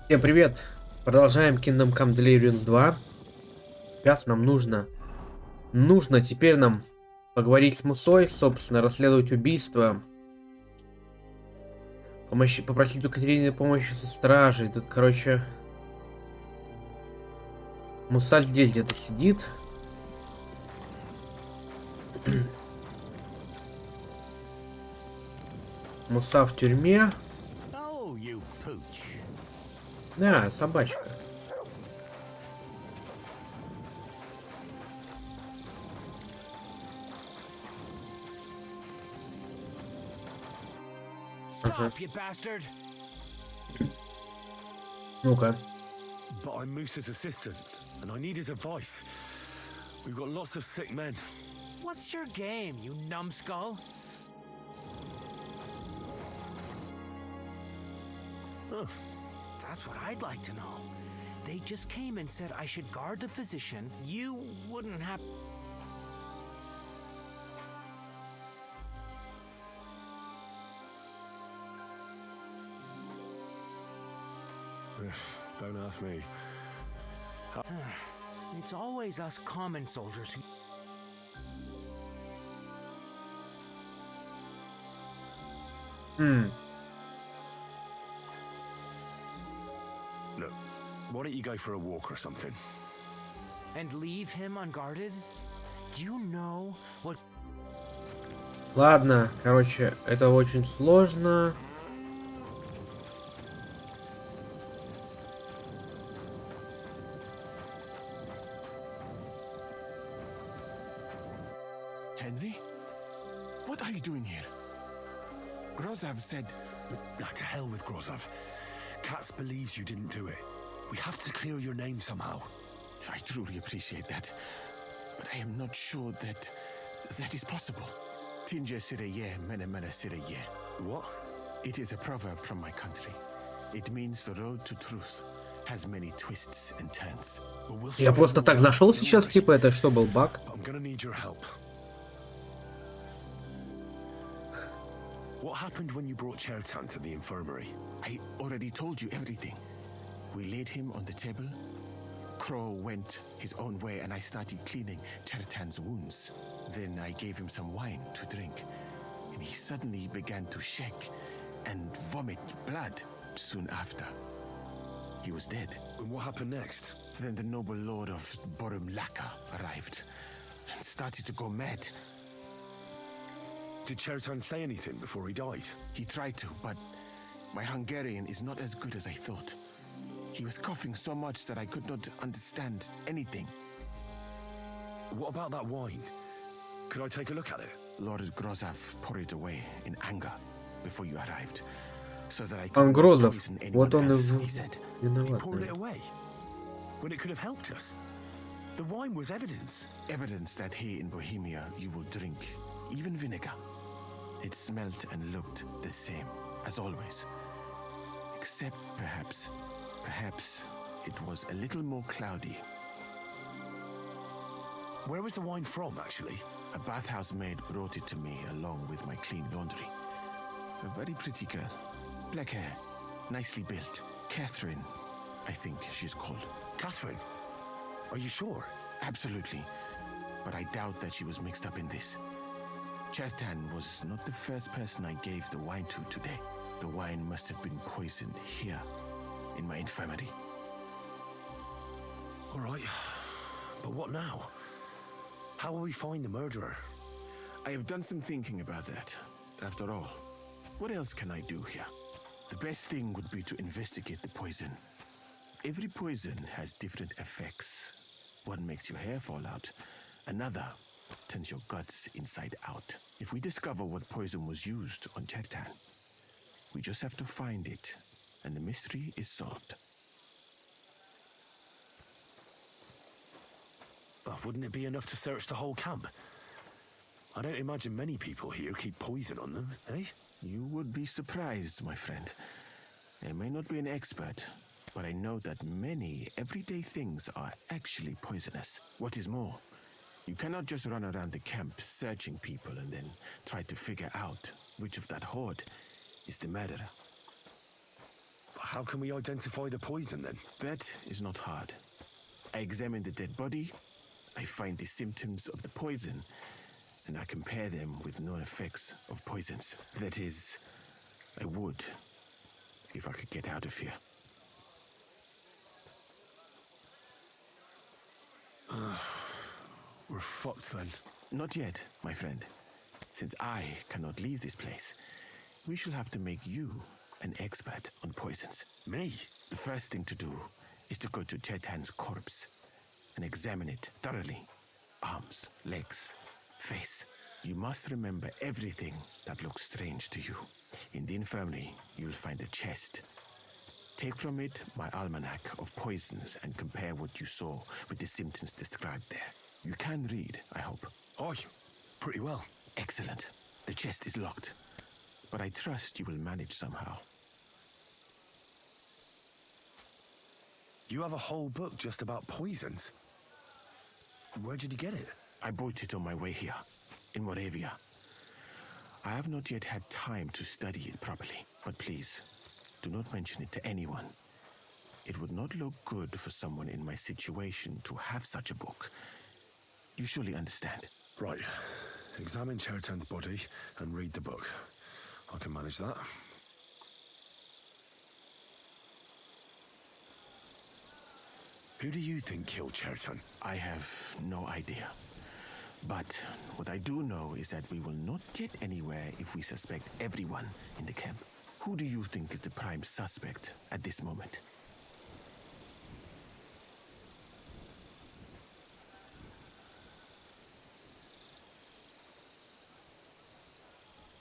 Всем привет! Продолжаем Kingdom Come Deliverance 2. Сейчас нам нужно теперь нам поговорить с Мусой, собственно, расследовать убийство. Попросить у Катерины помощи со стражей. Тут, короче, Муса здесь где-то сидит. Муса в тюрьме. Да, собачка. Ну-ка. But I'm Moose's assistant, and I need his advice. We've got lots of sick men. What's your game, you numbskull? Huh. That's what I'd like to know. They just came and said I should guard the physician. You wouldn't have... Don't ask me. It's always us common soldiers who... Look, why don't you go for a walk or something? And leave him unguarded? Do you know what... Ладно, короче, это очень сложно. Henry? What are you doing here? Grozov said... To hell with Grozov. Katz believes you didn't do it. We have to clear your name somehow. I truly appreciate that. But I am not sure that is possible. Tinja sireye, mene mene sireye. What? It is a proverb from my country. It means the road to truth has many twists and turns. Well, we'll Я просто так зашел сейчас, типа, это что, был баг? I'm gonna need your help. What happened when you brought Chertan to the infirmary? I already told you everything. We laid him on the table. Crow went his own way and I started cleaning Chertan's wounds. Then I gave him some wine to drink. And he suddenly began to shake and vomit blood soon after. He was dead. And what happened next? Then the noble lord of Borumlaka arrived and started to go mad. Did Chertan say anything before he died? He tried to, but my Hungarian is not as good as I thought. He was coughing so much that I could not understand anything. What about that wine? Could I take a look at it? Lord Grozov poured it away in anger before you arrived, so that I could Он not Грозов. poison Вот anyone он else, и he said. He виноват. poured it наверное. away when it could have helped us. The wine was evidence. Evidence that here in Bohemia you will drink even vinegar. It smelt and looked the same as always, except perhaps it was a little more cloudy. Where was the wine from, actually? A bathhouse maid brought it to me along with my clean laundry. A very pretty girl, black hair, nicely built. Catherine, I think she's called. Catherine? Are you sure? Absolutely, but I doubt that she was mixed up in this. Chertan was not the first person I gave the wine to today. The wine must have been poisoned here, in my infirmary. All right, but what now? How will we find the murderer? I have done some thinking about that. After all, what else can I do here? The best thing would be to investigate the poison. Every poison has different effects. One makes your hair fall out, another turns your guts inside out. If we discover what poison was used on Chertan, we just have to find it, and the mystery is solved. But wouldn't it be enough to search the whole camp? I don't imagine many people here keep poison on them, eh? You would be surprised, my friend. I may not be an expert, but I know that many everyday things are actually poisonous. What is more, you cannot just run around the camp searching people and then try to figure out which of that horde is the murderer. How can we identify the poison then? That is not hard. I examine the dead body, I find the symptoms of the poison, and I compare them with known effects of poisons. That is, I would, if I could get out of here. We're fucked then. Not yet, my friend. Since I cannot leave this place, we shall have to make you an expert on poisons. Me? The first thing to do is to go to Chetan's corpse and examine it thoroughly. Arms, legs, face. You must remember everything that looks strange to you. In the infirmary, you'll find a chest. Take from it my almanac of poisons and compare what you saw with the symptoms described there. You can read, I hope. Aye, pretty well. Excellent. The chest is locked, but I trust you will manage somehow. You have a whole book just about poisons? Where did you get it? I bought it on my way here, in Moravia. I have not yet had time to study it properly, but please, do not mention it to anyone. It would not look good for someone in my situation to have such a book. You surely understand. Right. Examine Chertan's body and read the book. I can manage that. Who do you think killed Chertan? I have no idea. But what I do know is that we will not get anywhere if we suspect everyone in the camp. Who do you think is the prime suspect at this moment?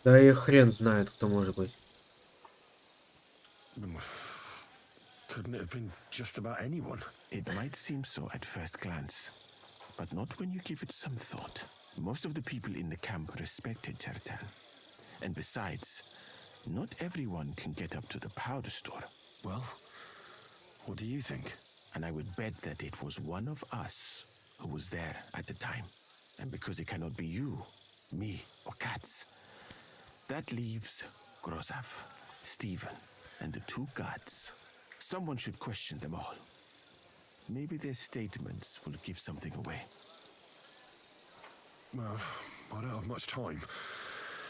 Да и хрен знает, кто может быть. Couldn't it have been just about anyone? It might seem so at first glance, but not when you give it some thought. Most of the people in the camp respected Chertan. And besides, not everyone can get up to the powder store. Well, what do you think? And I would bet that it was one of us who was there at the time. And because it cannot be you, me, or Katz, that leaves Grozav, Stephen, and the two guards. Someone should question them all. Maybe their statements will give something away. Well, I don't have much time,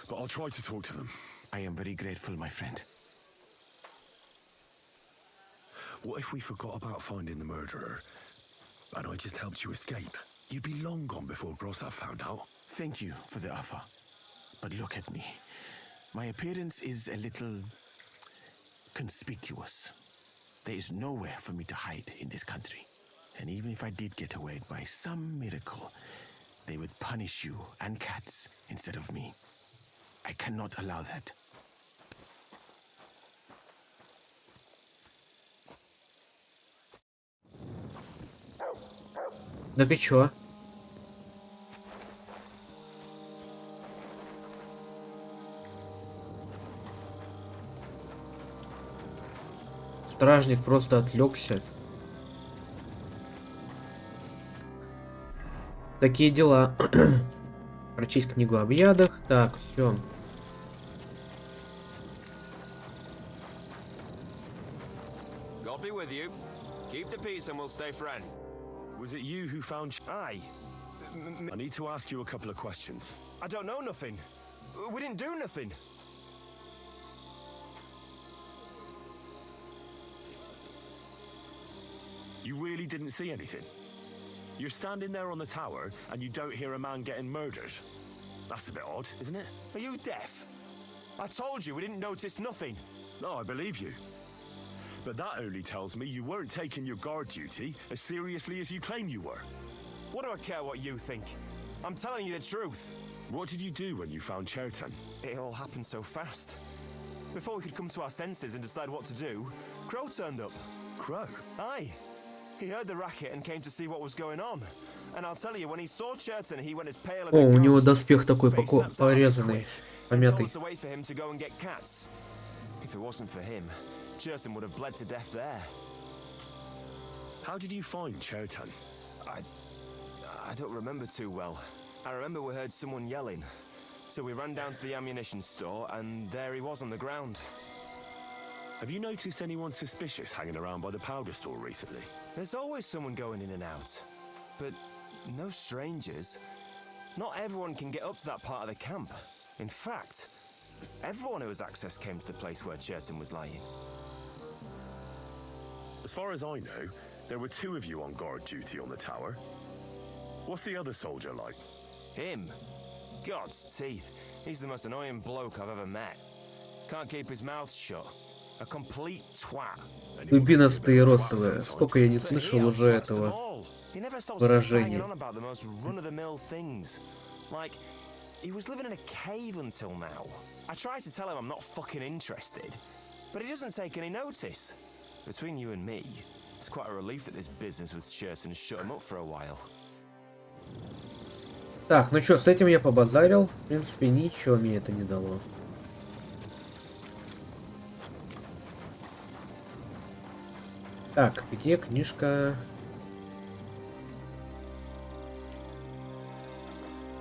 but I'll try to talk to them. I am very grateful, my friend. What if we forgot about finding the murderer, and I just helped you escape? You'd be long gone before Grozav found out. Thank you for the offer. But look at me. My appearance is a little conspicuous. There is nowhere for me to hide in this country. And even if I did get away by some miracle, they would punish you and Katz instead of me. I cannot allow that. Так и чё? Стражник просто отвлекся. Такие дела. Прочесть книгу об ядах. Так, все. God be with you. Keep the peace and we'll stay friends. Was it you who found... Aye. I need to ask you a couple of questions. I don't know nothing. We didn't do nothing. You really didn't see anything? You're standing there on the tower and you don't hear a man getting murdered. That's a bit odd, isn't it? Are you deaf? I told you we didn't notice nothing. No, I believe you. But that only tells me you weren't taking your guard duty as seriously as you claim you were. What do I care what you think? I'm telling you the truth. What did you do when you found Chertan? It all happened so fast. Before we could come to our senses and decide what to do, Crow turned up. Crow? Aye. He heard the racket and came to see what was going on. And I'll tell you, when he saw Chertan, he went as pale as О, a у него ghost. доспех такой But he snapped out of it порезанный, quick and told помятый. us to wait for him to go and get Katz. If it wasn't for him, Chertan would have bled to death there. How did you find Chertan? I don't remember too well. I remember we heard someone yelling. So we ran down to the ammunition store and there he was on the ground. Have you noticed anyone suspicious hanging around by the powder store recently? There's always someone going in and out, but no strangers. Not everyone can get up to that part of the camp. In fact, everyone who has access came to the place where Cherson was lying. As far as I know, there were 2 of you on guard duty on the tower. What's the other soldier like? Him? God's teeth. He's the most annoying bloke I've ever met. Can't keep his mouth shut. A complete twat. Дубинастые росовые. Сколько я не слышал уже этого He never stops выражения. banging on about the most run-of-the-mill things. Like, he was living in a cave until now. I tried to tell him I'm not fucking interested, but he doesn't take any notice. Between you and me, it's quite a relief that this business with Cherson shut him up for a while. Так, ну что, с этим я побазарил. В принципе, ничего мне это не дало. Так, где книжка?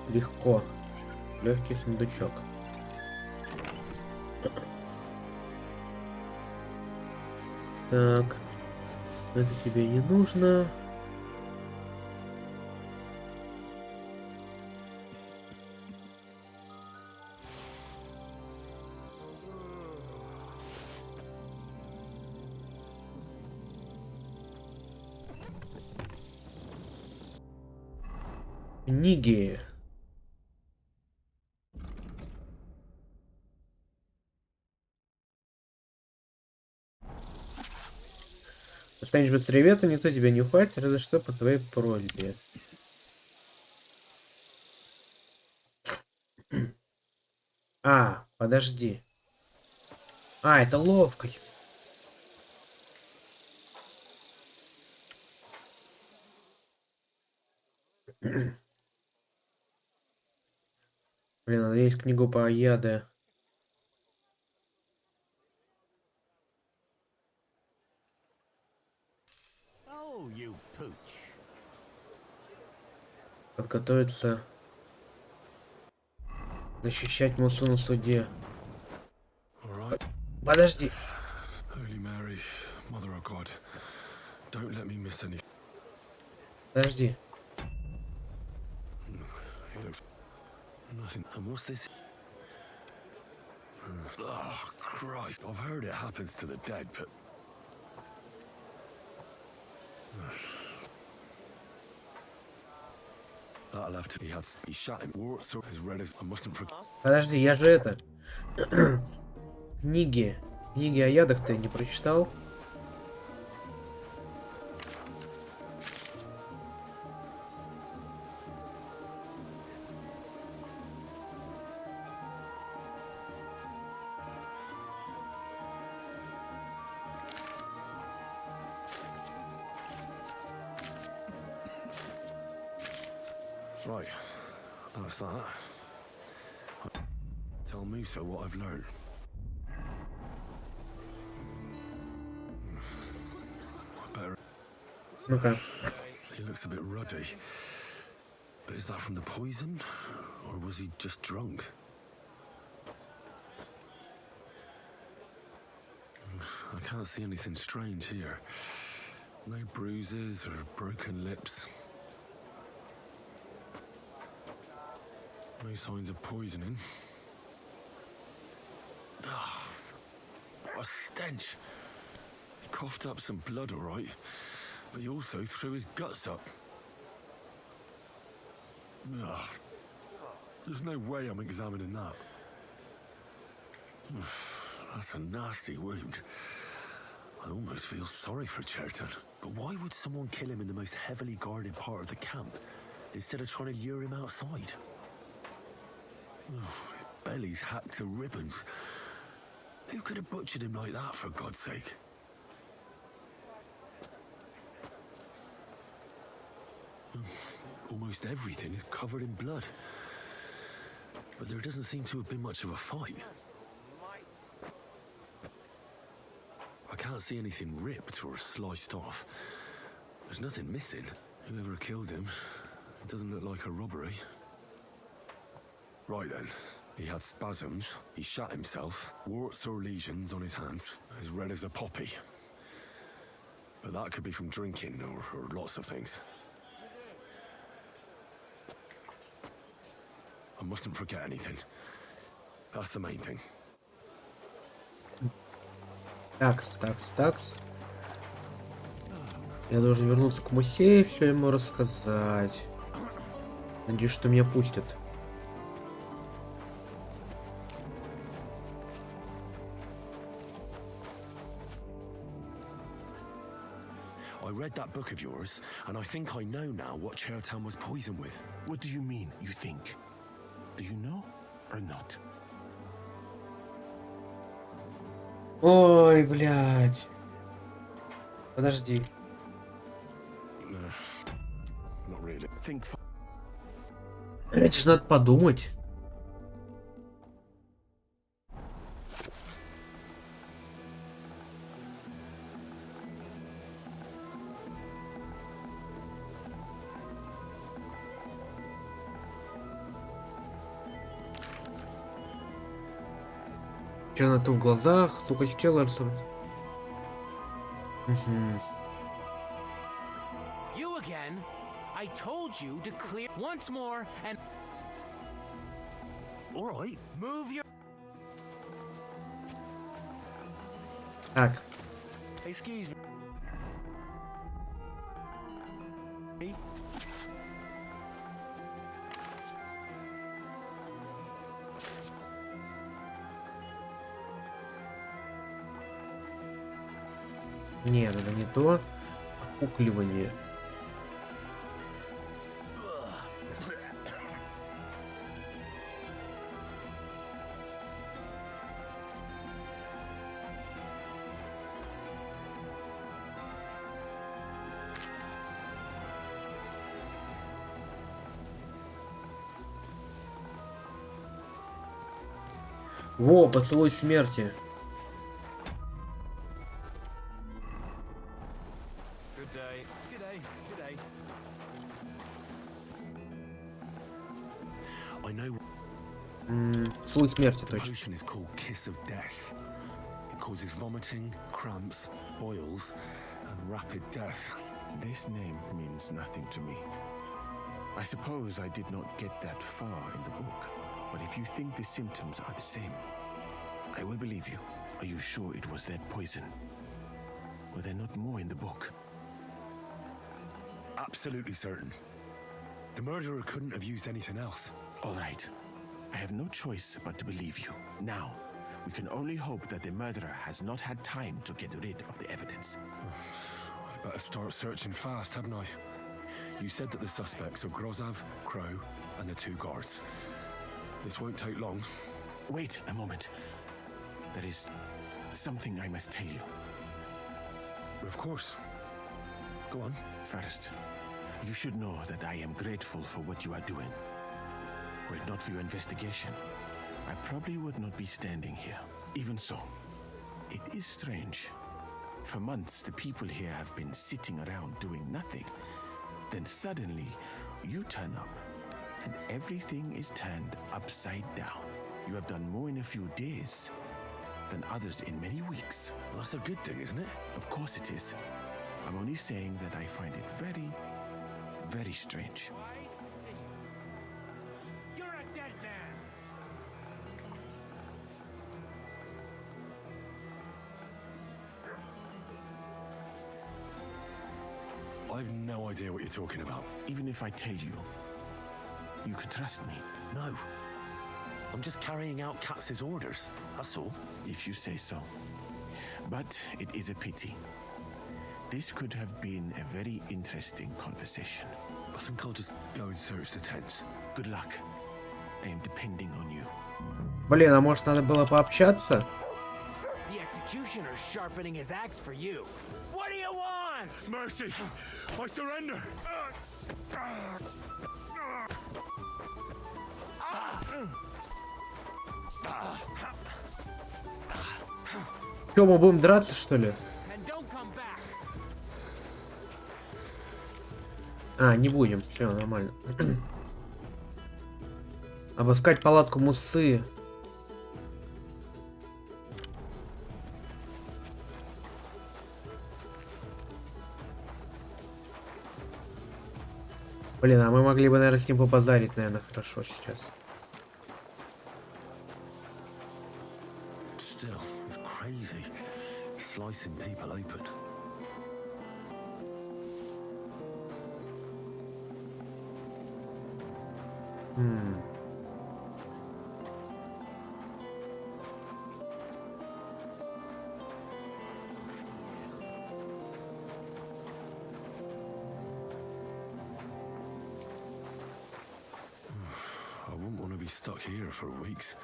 Легко. Легкий сундучок. Так. Это тебе не нужно. Книги. Останешь без ревета, никто тебя не ухватит, разве что по твоей просьбе. А, подожди. А, это ловкость. Блин, надо есть книгу по яде. Oh, you pooch. Подготовиться. Защищать Мусу на суде. Подожди. Holy Mary, Mother of God, don't let me miss anything. Подожди. He looks nothing. And what's this? Oh, Christ. I've heard it happens to the dead, but... That'll have to be had. He shot him. Warts are as red as I mustn't forget. Подожди, я же это... Книги. Книги о ядах ты не прочитал? Right, that's that. Tell Musa what I've learned. I better. Ну-ка. He looks a bit ruddy. But is that from the poison? Or was he just drunk? I can't see anything strange here. No bruises or broken lips. No signs of poisoning. Ah, what a stench. He coughed up some blood, all right, but he also threw his guts up. Ah, there's no way I'm examining that. That's a nasty wound. I almost feel sorry for Cherton. But why would someone kill him in the most heavily guarded part of the camp instead of trying to lure him outside? Oh, his belly's hacked to ribbons. Who could have butchered him like that, for God's sake? Almost everything is covered in blood. But there doesn't seem to have been much of a fight. I can't see anything ripped or sliced off. There's nothing missing. Whoever killed him, it doesn't look like a robbery. Right then, He had spasms, he shot himself, warts or lesions on his hands, as red as a poppy. But that could be from drinking or lots of things. I mustn't forget anything. That's the main thing. Такс. Я должен вернуться к музею и все ему рассказать. Надеюсь, что меня пустят. I read that book of yours, and I think I know now what Chertan was poisoned with. What do you mean, you think? Do you know or not? Ой, блядь. Подожди. Not really. Think Это же надо подумать. Чернота в глазах, тупость тела. You again? I told you to clear once more and All right. move your. Так, Excuse me. нет, это не то. Окукливание. Во, поцелуй смерти. Good day. Good day. Good day. I know Поцелуй смерти, the точно. potion is called Kiss of Death. It causes vomiting, cramps, boils, and rapid death. this name means nothing to me. I suppose I did not get that far in the book. But if you think the symptoms are the same, I will believe you. Are you sure it was that poison? Were there not more in the book? Absolutely certain. The murderer couldn't have used anything else. All right. I have no choice but to believe you. Now, we can only hope that the murderer has not had time to get rid of the evidence. I better start searching fast, hadn't I? You said that the suspects are Grozov, Crow, and the two guards. This won't take long. Wait a moment. There is something I must tell you. Of course. Go on. First, you should know that I am grateful for what you are doing. Were it not for your investigation, I probably would not be standing here. Even so, it is strange. For months, the people here have been sitting around doing nothing. Then suddenly, you turn up, and everything is turned upside down. You have done more in a few days than others in many weeks. Well, that's a good thing, isn't it? Of course it is. I'm only saying that I find it very, very strange. You're a dead man. I've no idea what you're talking about. Even if I tell you, you can trust me. No. I'm just carrying out Katz's orders, that's all. If you say so. But it is a pity. This could have been a very interesting conversation. I think I'll just go and search the tents. Good luck. I am depending on you. Блин, а может надо было пообщаться? The executioner's sharpening his axe for you. What do you want? Mercy! I surrender! Чё, мы будем драться, что ли? And don't come back. А, не будем. Все, нормально. Обыскать палатку Мусы. Блин, а мы могли бы, наверное, с ним побазарить, наверное, хорошо сейчас. Still, it's crazy. Slicing people open. I wouldn't want to be stuck here for weeks.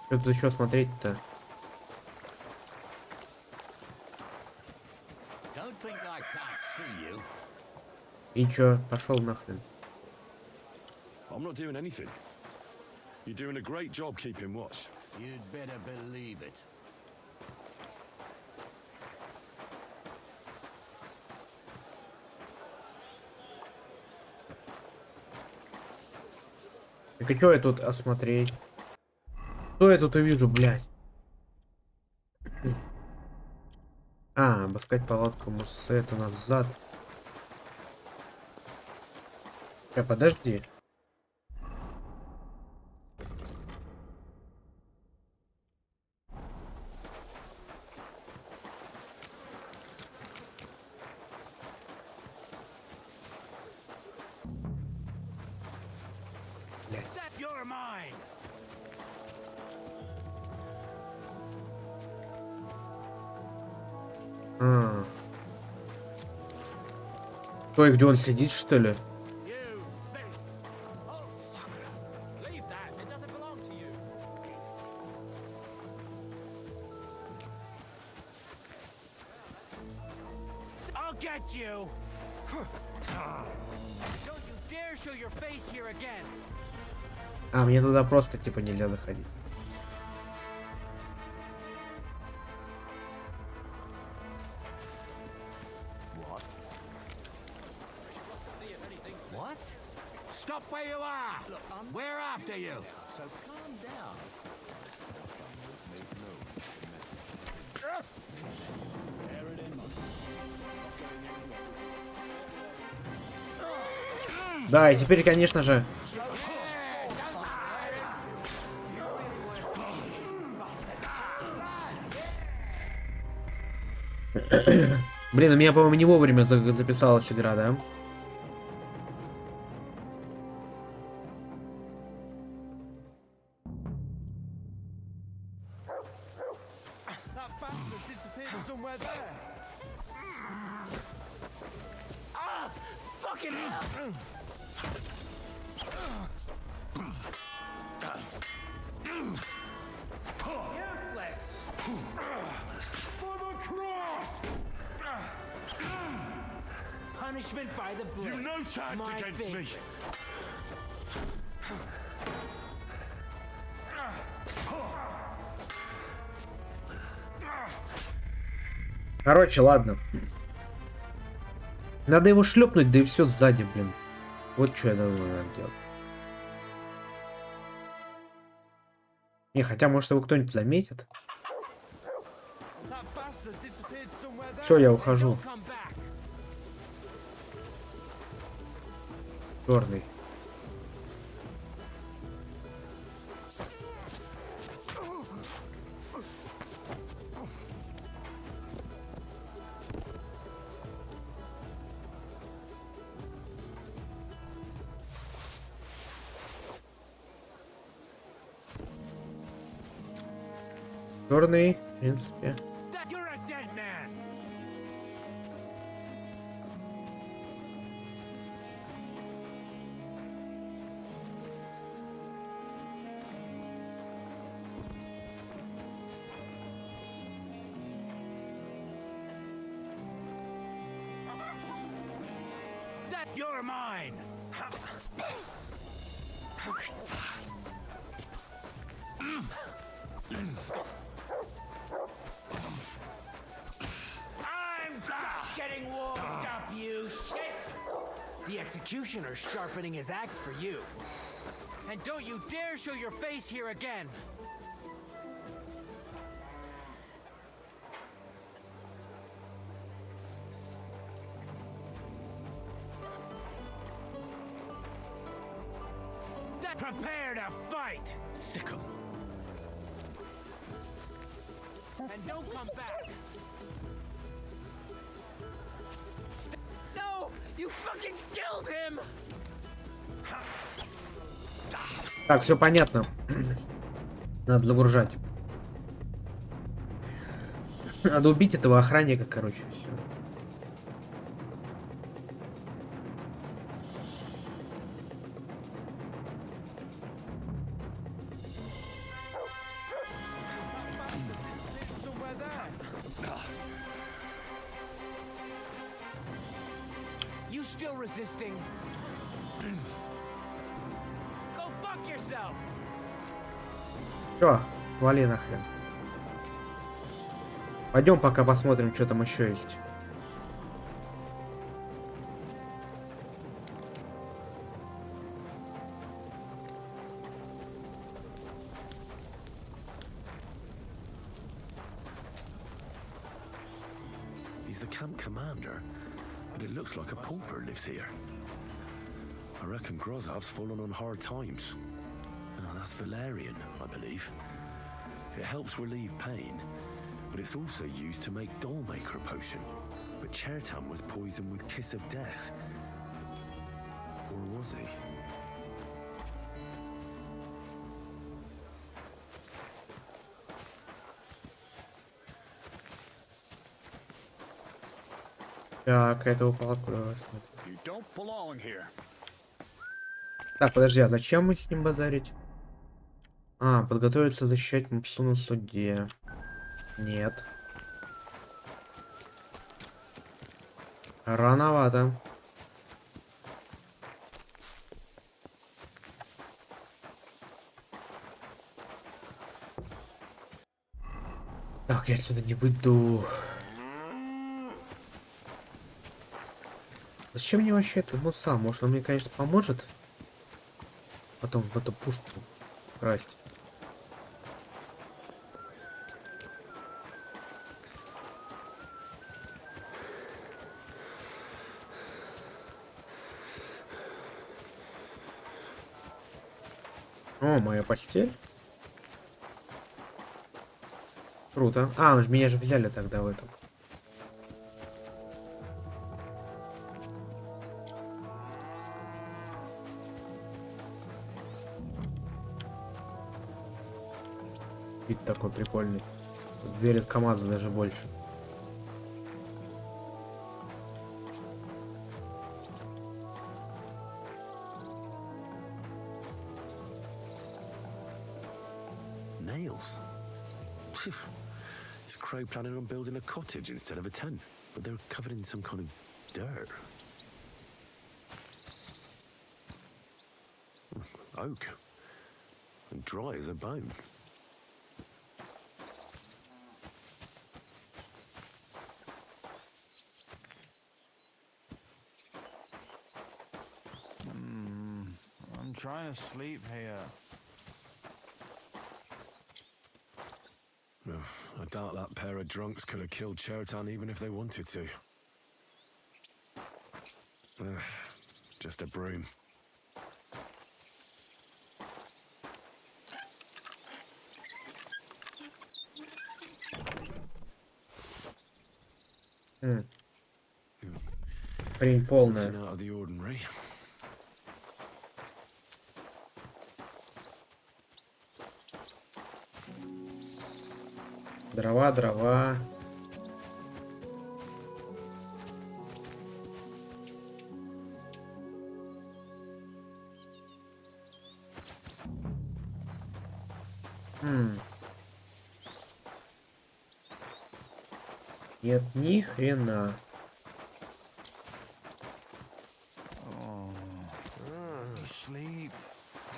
Что тут еще смотреть-то? И чё, пошел нахрен. I'm not doing anything. You're doing a great job keeping watch. You'd better believe it. Так и чё я тут осмотреть? Что я тут увижу, блядь? А, обыскать палатку Муссы, это назад. Подожди. You're mine. Стой, где он сидит, что ли? I'll get you. Don't you dare show your face here again. А, мне туда просто типа нельзя заходить. What? Stop where you are. Look, we're after you. So calm down. Да, и теперь, конечно же... Блин, у меня, по-моему, не вовремя записалась игра, да? Punishment by the blade. You've no chance My against me. favorite. Короче, ладно. Надо его шлепнуть, да и все сзади, блин. Вот что я думаю, надо делать. Не, хотя, может, его кто-нибудь заметит. Все, я ухожу. Черный. Черный, в принципе. You're mine. I'm getting warmed up, you shit. The executioner sharpening his axe for you. And don't you dare show your face here again! Prepare to fight! Sick 'em. And don't come back! No! You fucking killed him! Так, все понятно. Надо загружать. Надо убить этого охранника, короче, все. You still resisting? Go fuck yourself! Все, вали нахрен. Пойдем пока посмотрим, что там еще есть. He's the camp commander, but it looks like a pauper lives here. I reckon Grozov's fallen on hard times. Oh, that's valerian, I believe. It helps relieve pain, but it's also used to make dollmaker potion. But Chertan was poisoned with Kiss of Death. Or was he? Так, этого палатку давай смотрим. You don't belong here. Так, подожди, а зачем мы с ним базарить? А, подготовиться защищать мопсу на суде. Нет. Рановато. Так, я отсюда не выйду. Зачем мне вообще это муса? Может, он мне, конечно, поможет потом в эту пушку красть. О, моя постель. Круто. А, меня же взяли тогда в этом. Вид такой прикольный. Дверь от КамАЗа даже больше. Nails? Is Crow planning on building a cottage instead of a tent? But they're covered in some kind of dirt. Oak. And dry as a bone. I'm trying to sleep here. I doubt that pair of drunks could have killed Chertan even if they wanted to. Just a broom. Хрень полная. Nothing out of the ordinary. Дрова, дрова. Нет, ни хрена. Sleep.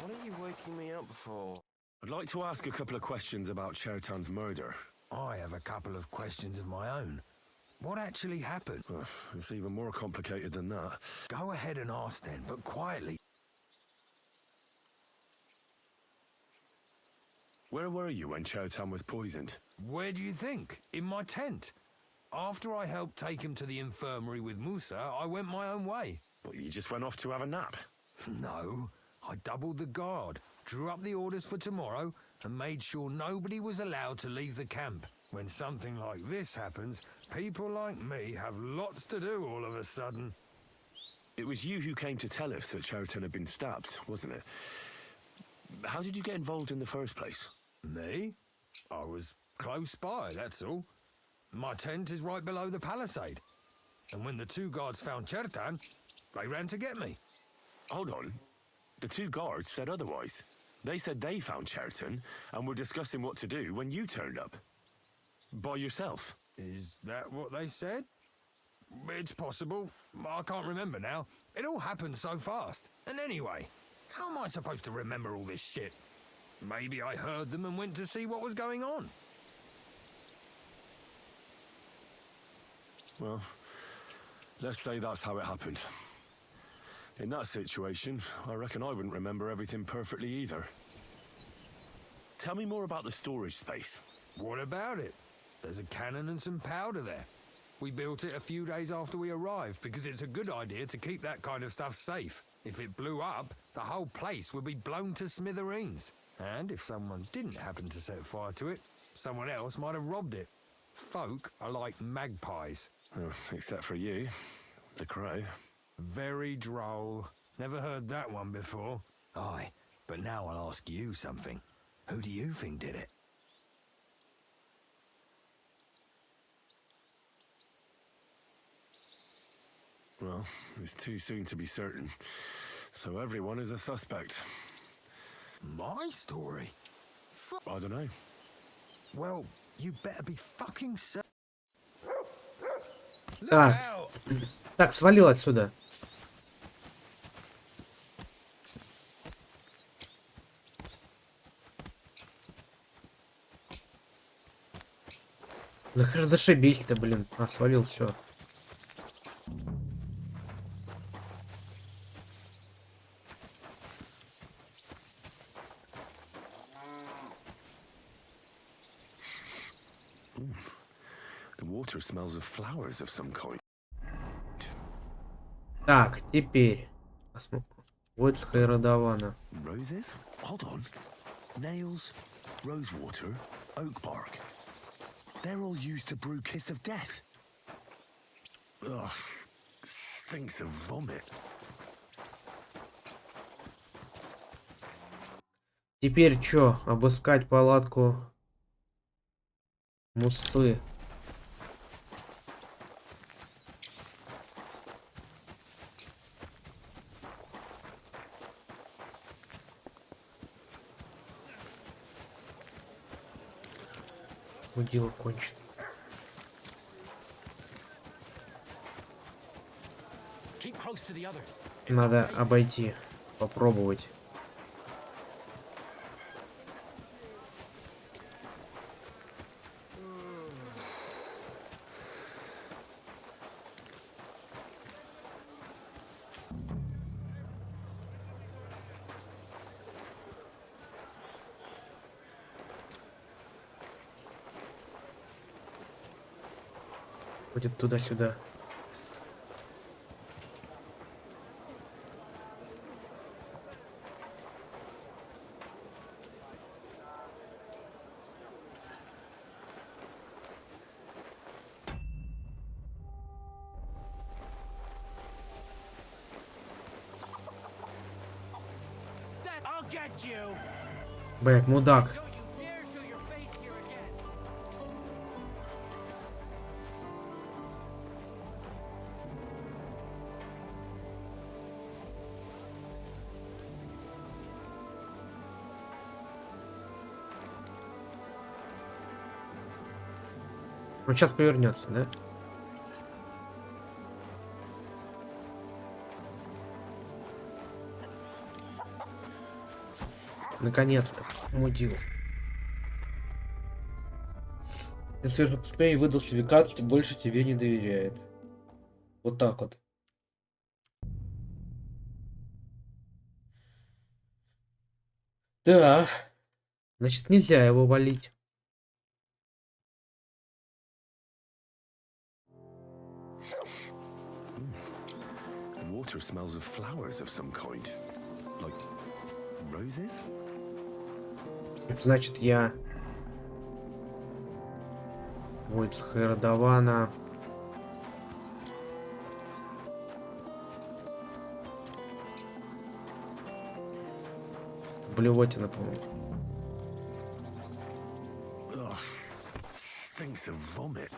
What are you waking me up for? I'd like to ask a couple of questions about Chertan's murder. I have a couple of questions of my own. What actually happened? It's even more complicated than that. Go ahead and ask then, but quietly. Where were you when Chow Tam was poisoned? Where do you think? In my tent. After I helped take him to the infirmary with Musa, I went my own way. Well, you just went off to have a nap. No, I doubled the guard, drew up the orders for tomorrow, and made sure nobody was allowed to leave the camp. When something like this happens, people like me have lots to do all of a sudden. It was you who came to tell us that Chow Tam had been stabbed, wasn't it? How did you get involved in the first place? Me? I was close by, that's all. My tent is right below the palisade. And when the two guards found Chertan, they ran to get me. Hold on. The two guards said otherwise. They said they found Chertan and were discussing what to do when you turned up. By yourself. Is that what they said? It's possible. I can't remember now. It all happened so fast. And anyway, how am I supposed to remember all this shit? Maybe I heard them and went to see what was going on. Well, let's say that's how it happened. In that situation, I reckon I wouldn't remember everything perfectly either. Tell me more about the storage space. What about it? There's a cannon and some powder there. We built it a few days after we arrived because it's a good idea to keep that kind of stuff safe. If it blew up, the whole place would be blown to smithereens. And if someone didn't happen to set fire to it, someone else might have robbed it. Folk are like magpies. Oh, except for you, the crow. Very droll. Never heard that one before. Aye, but now I'll ask you something. Who do you think did it? Well, it's too soon to be certain. So everyone is a suspect. My story? I don't know. Well, you better be fucking so. Так, свалил отсюда. Зашибись-то, блин. А, свалил, все. The water smells of flowers of some kind. Так, теперь. Войцка и Радавана. Roses? Hold on. Nails, rosewater, oak bark. They're all used to brew Kiss of Death. Ugh, stinks of vomit. Теперь чё? Обыскать палатку Мусы. Дело кончено. Надо обойти, попробовать. Ходит туда-сюда. Блять, мудак. Он сейчас повернется, да? Наконец-то, мудил. Если же посмотри, выдал сертификат, больше тебе не доверяет. Вот так вот. Да, значит, нельзя его валить. The water smells of flowers of some kind. Like roses? Это значит, я... Вот, с Хердована. Блевотина, по-моему. Ugh, stinks of vomit.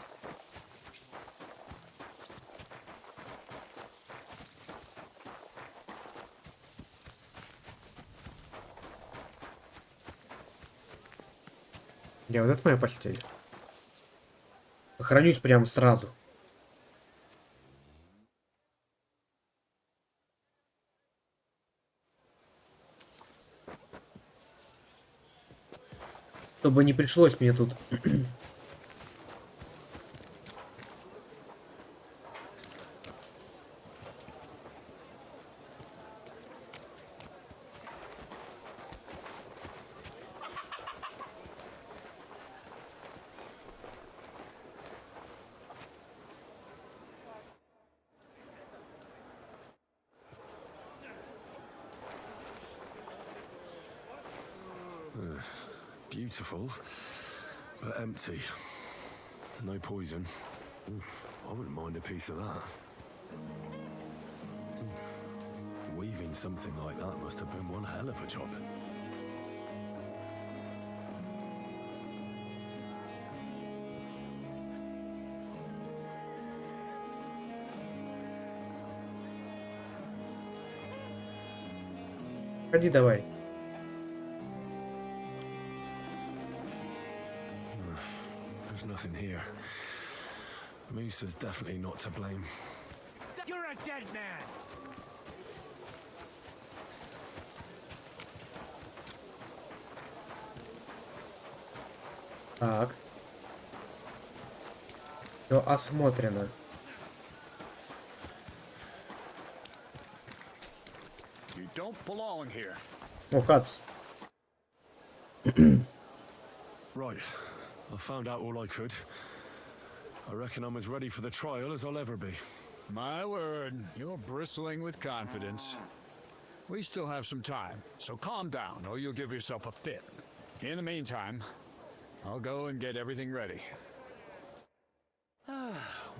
Вот это моя постель. Похоронюсь прямо сразу. Чтобы не пришлось мне тут. Beautiful, but empty. No poison. I wouldn't mind a piece of that. Weaving something like that must have been one hell of a job. Ходи давай. There's nothing here. Moose is definitely not to blame. You're a dead man! Так. Все осмотрено. You don't belong here. О, Кац. Right. I found out all I could. I reckon I'm as ready for the trial as I'll ever be. My word, you're bristling with confidence. We still have some time, so calm down or you'll give yourself a fit. In the meantime, I'll go and get everything ready.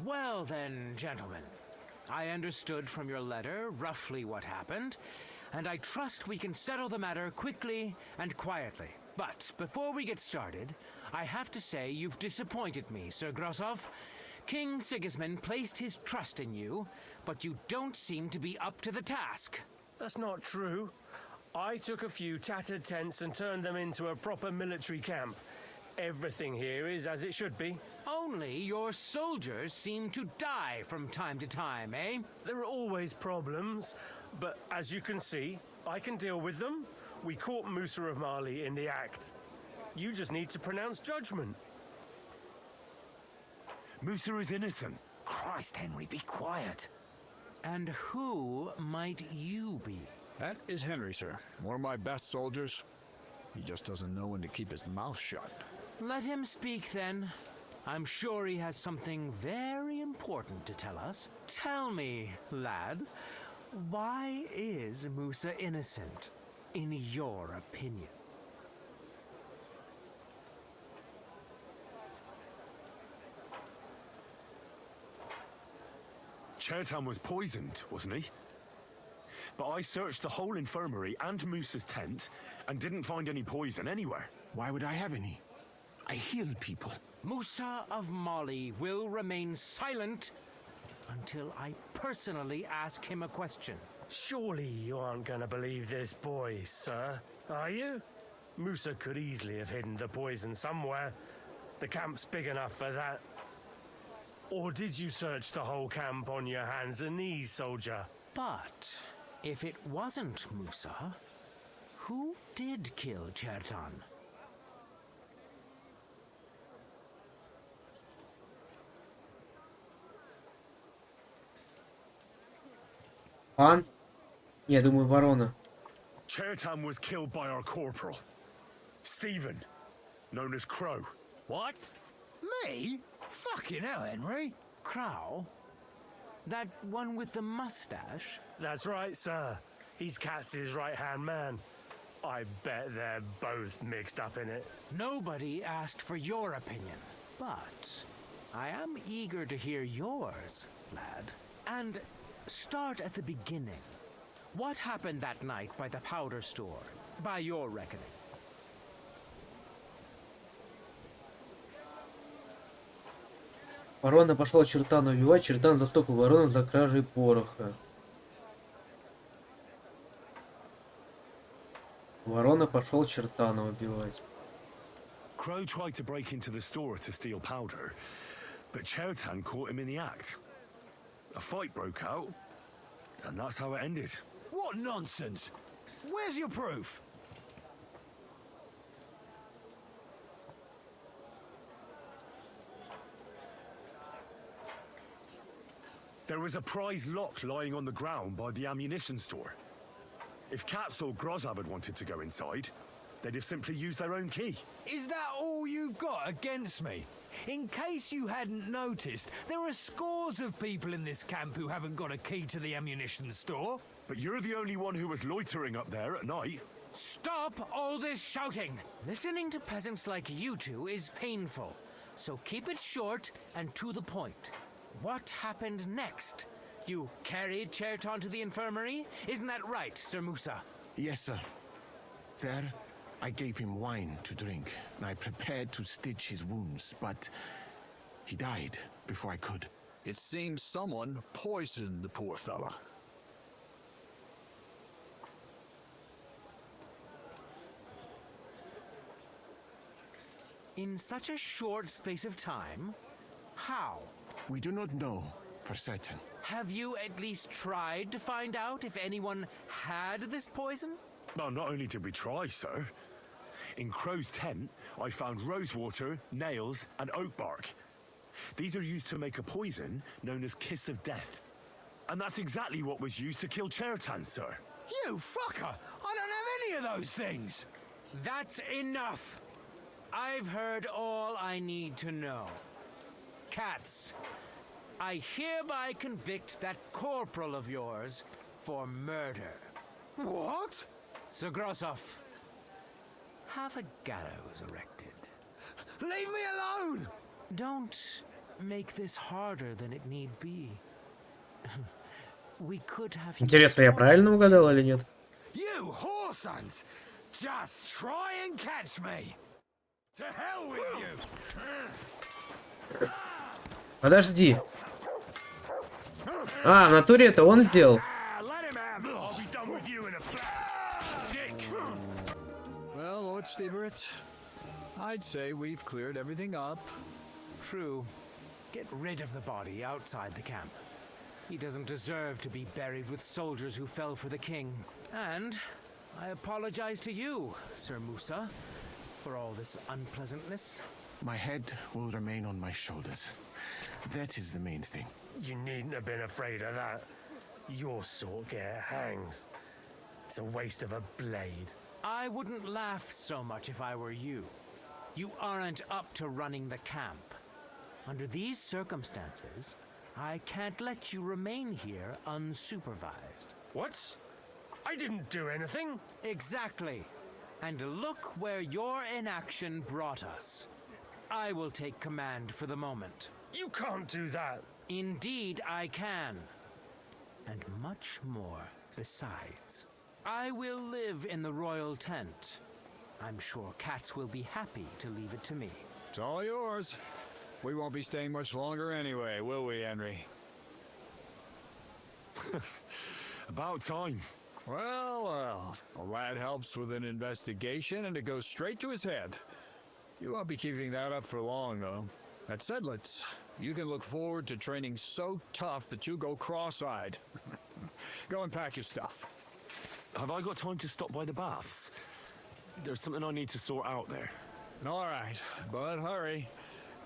Well then, gentlemen. I understood from your letter roughly what happened, and I trust we can settle the matter quickly and quietly. But before we get started, I have to say you've disappointed me, Sir Grosov. King Sigismund placed his trust in you, but you don't seem to be up to the task. That's not true. I took a few tattered tents and turned them into a proper military camp. Everything here is as it should be. Only your soldiers seem to die from time to time, eh? There are always problems, but as you can see, I can deal with them. We caught Musa of Mali in the act. You just need to pronounce judgment. Musa is innocent. Christ, Henry, be quiet. And who might you be? That is Henry, sir. One of my best soldiers. He just doesn't know when to keep his mouth shut. Let him speak then. I'm sure he has something very important to tell us. Tell me, lad, why is Musa innocent, in your opinion? Chertan was poisoned, wasn't he? But I searched the whole infirmary and Musa's tent and didn't find any poison anywhere. Why would I have any? I heal people. Musa of Mali will remain silent until I personally ask him a question. Surely you aren't going to believe this boy, sir, are you? Musa could easily have hidden the poison somewhere. The camp's big enough for that. Or did you search the whole camp on your hands and knees, soldier? But if it wasn't Musa, who did kill Chertan? Хан? Не, я думаю, ворона. Chertan was killed by our corporal, Stephen, known as Crow. What? Me? Fucking hell, Henry. Crow? That one with the mustache? That's right, sir. He's Katz's right-hand man. I bet they're both mixed up in it. Nobody asked for your opinion, but I am eager to hear yours, lad. And start at the beginning. What happened that night by the powder store, by your reckoning? Ворона пошел Чертана убивать, Чертан застукал ворону за кражей пороха. Ворона пошел Чертана убивать. Crow tried to break into the store to steal powder, but Chertan caught him in the act. A fight broke out, and that's how it ended. What nonsense! Where's your proof? There was a prize lock lying on the ground by the ammunition store. If Katz or Grozab had wanted to go inside, they'd have simply used their own key. Is that all you've got against me? In case you hadn't noticed, there are scores of people in this camp who haven't got a key to the ammunition store. But you're the only one who was loitering up there at night. Stop all this shouting! Listening to peasants like you two is painful, so keep it short and to the point. What happened next? You carried Chertan to the infirmary? Isn't that right, Sir Musa? Yes, sir. There, I gave him wine to drink, and I prepared to stitch his wounds, but he died before I could. It seems someone poisoned the poor fella. In such a short space of time? How? We do not know for certain. Have you at least tried to find out if anyone had this poison? Well, not only did we try, sir. In Crow's tent, I found rosewater, nails, and oak bark. These are used to make a poison known as Kiss of Death. And that's exactly what was used to kill Chertan, sir. You fucker! I don't have any of those things! That's enough! I've heard all I need to know. Katz, I hereby convict that corporal of yours for murder. What? Sir Grossoff, have a gallows erected. Leave me alone! Don't make this harder than it need be. We could have... Интересно, я правильно угадал или нет? You whoresons! Just try and catch me! To hell with you! Подожди. А, в натуре это он сделал? Well, Lord Stieberitz, I'd say we've cleared everything up. True. Get rid of the body outside the camp. He doesn't deserve to be buried with soldiers who fell for the king. And I apologize to you, Sir Musa, for all this unpleasantness. My head will remain on my shoulders. That is the main thing. You needn't have been afraid of that. Your sort get hanged. It's a waste of a blade. I wouldn't laugh so much if I were you. You aren't up to running the camp. Under these circumstances, I can't let you remain here unsupervised. What? I didn't do anything. Exactly. And look where your inaction brought us. I will take command for the moment. You can't do that. Indeed, I can. And much more besides. I will live in the royal tent. I'm sure Katz will be happy to leave it to me. It's all yours. We won't be staying much longer anyway, will we, Henry? About time. Well, a lad helps with an investigation and it goes straight to his head. You won't be keeping that up for long, though. At Sedlitz, you can look forward to training so tough that you go cross-eyed. Go and pack your stuff. Have I got time to stop by the baths? There's something I need to sort out there. All right, but hurry.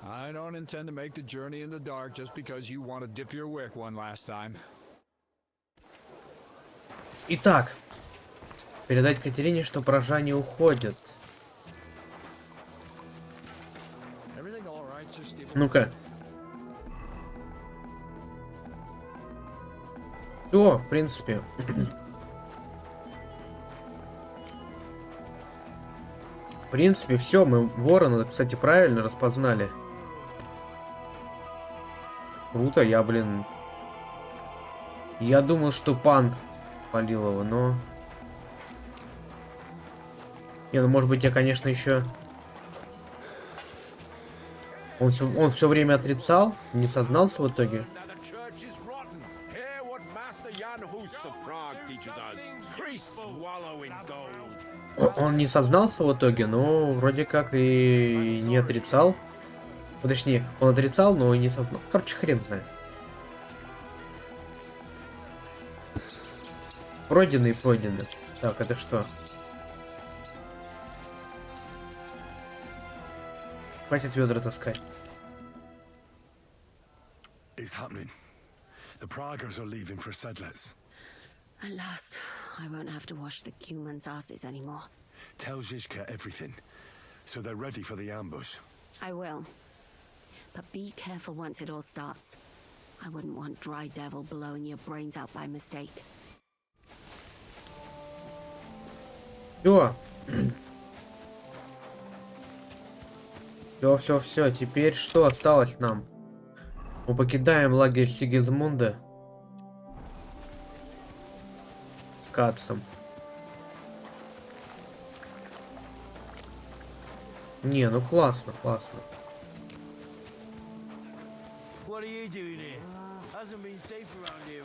I don't intend to make the journey in the dark just because you want to dip your wick one last time. Итак, передать Катерине, что поражение уходит. Ну-ка. Все, в принципе. В принципе, все, мы ворона, кстати, правильно распознали. Круто, я, блин... Я думал, что пан полил его, но... Не, ну может быть я, конечно, еще... Он все время отрицал, не сознался в итоге. Он не сознался в итоге, но вроде как и не отрицал. Ну, точнее, он отрицал, но и не сознал. Короче, хрен знает. Пройденный. Так, это что? Хватит ведра таскать. It's happening. The Praggers are leaving for Sedlets. At last, I won't have to wash the Cumans' asses anymore. Tell Zizka everything, so they're ready for the ambush. I will. But be careful once it all starts. I wouldn't want Dry Devil blowing your brains out by mistake. Все. Теперь что осталось нам? Мы покидаем лагерь Сигизмунда с Катсом. Не, ну классно. В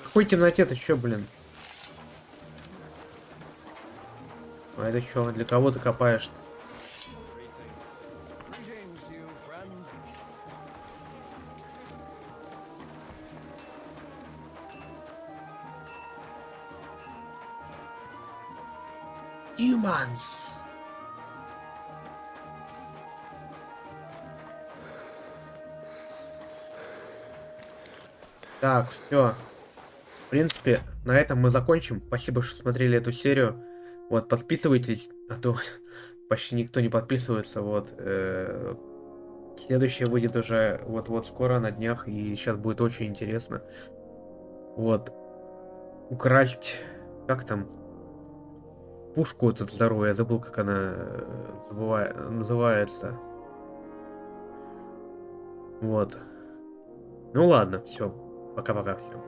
какой темноте ты чё, блин? А это чё, для кого ты копаешь? Humans. Так, все. В принципе, на этом мы закончим. Спасибо, что смотрели эту серию. Вот, подписывайтесь, а то почти никто не подписывается. Вот. Следующее выйдет уже вот скоро, на днях, и сейчас будет очень интересно. Вот. Украсть... Как там? Пушку эту здоровую, я забыл, как она называется. Вот. Ну ладно, все. Пока-пока всем.